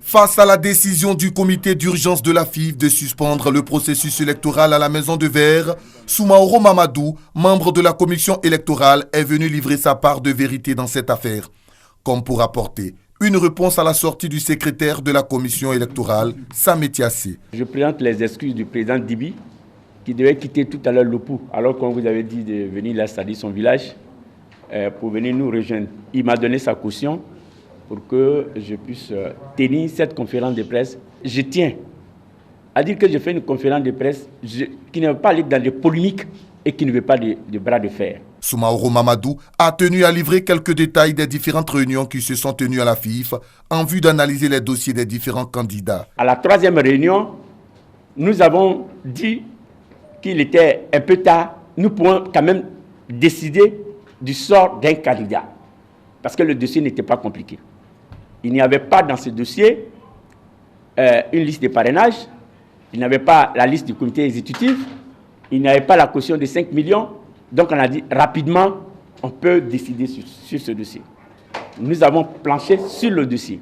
Face à la décision du comité d'urgence de la FIF de suspendre le processus électoral à la Maison de Verre, Soumaoro Mamadou, membre de la commission électorale, est venu livrer sa part de vérité dans cette affaire, comme pour apporter une réponse à la sortie du secrétaire de la commission électorale, Samé Tiassé. Je présente les excuses du président Dibi, qui devait quitter tout à l'heure Lopou, alors qu'on vous avait dit de venir là, c'est-à-dire son village, pour venir nous rejoindre. Il m'a donné sa caution pour que je puisse tenir cette conférence de presse. Je tiens à dire que je fais une conférence de presse qui ne veut pas aller dans des polémiques et qui ne veut pas de bras de fer. Soumaoro Mamadou a tenu à livrer quelques détails des différentes réunions qui se sont tenues à la FIF en vue d'analyser les dossiers des différents candidats. À la troisième réunion, nous avons dit qu'il était un peu tard. Nous pouvons quand même décider du sort d'un candidat parce que le dossier n'était pas compliqué. Il n'y avait pas dans ce dossier une liste de parrainage, il n'y avait pas la liste du comité exécutif, il n'y avait pas la caution de 5 millions. Donc on a dit rapidement, on peut décider sur ce dossier. Nous avons planché sur le dossier.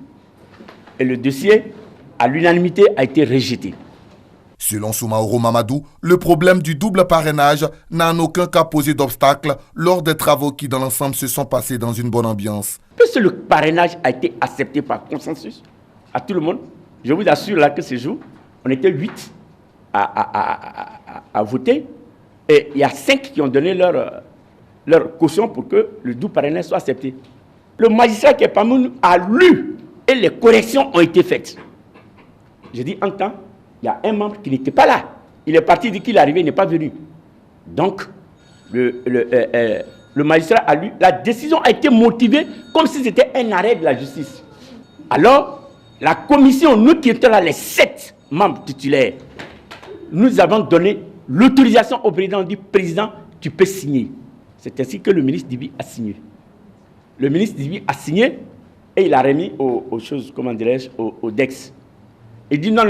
Et le dossier, à l'unanimité, a été rejeté. Selon Soumaoro Mamadou, le problème du double parrainage n'a en aucun cas posé d'obstacle lors des travaux qui, dans l'ensemble, se sont passés dans une bonne ambiance. Puisque le parrainage a été accepté par consensus à tout le monde, je vous assure là que ce jour, on était 8 à voter. Et il y a 5 qui ont donné leur caution pour que le double parrainage soit accepté. Le magistrat qui est parmi nous a lu et les corrections ont été faites. Je dis en temps, il y a un membre qui n'était pas là. Il est parti, dit qu'il est arrivé, il n'est pas venu. Donc, le magistrat a lu. La décision a été motivée comme si c'était un arrêt de la justice. Alors, la commission, nous qui étions là, les 7 membres titulaires, nous avons donné l'autorisation au président. On dit, président, tu peux signer. C'est ainsi que le ministre Dibi a signé. Le ministre Dibi a signé et il a remis aux choses, comment dirais-je, au DEX. Il dit non,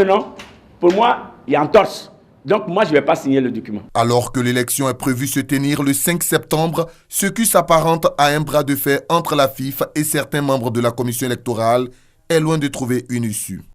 pour moi, il y a entorse. Donc moi, je ne vais pas signer le document. Alors que l'élection est prévue se tenir le 5 septembre, ce qui s'apparente à un bras de fer entre la FIF et certains membres de la commission électorale est loin de trouver une issue.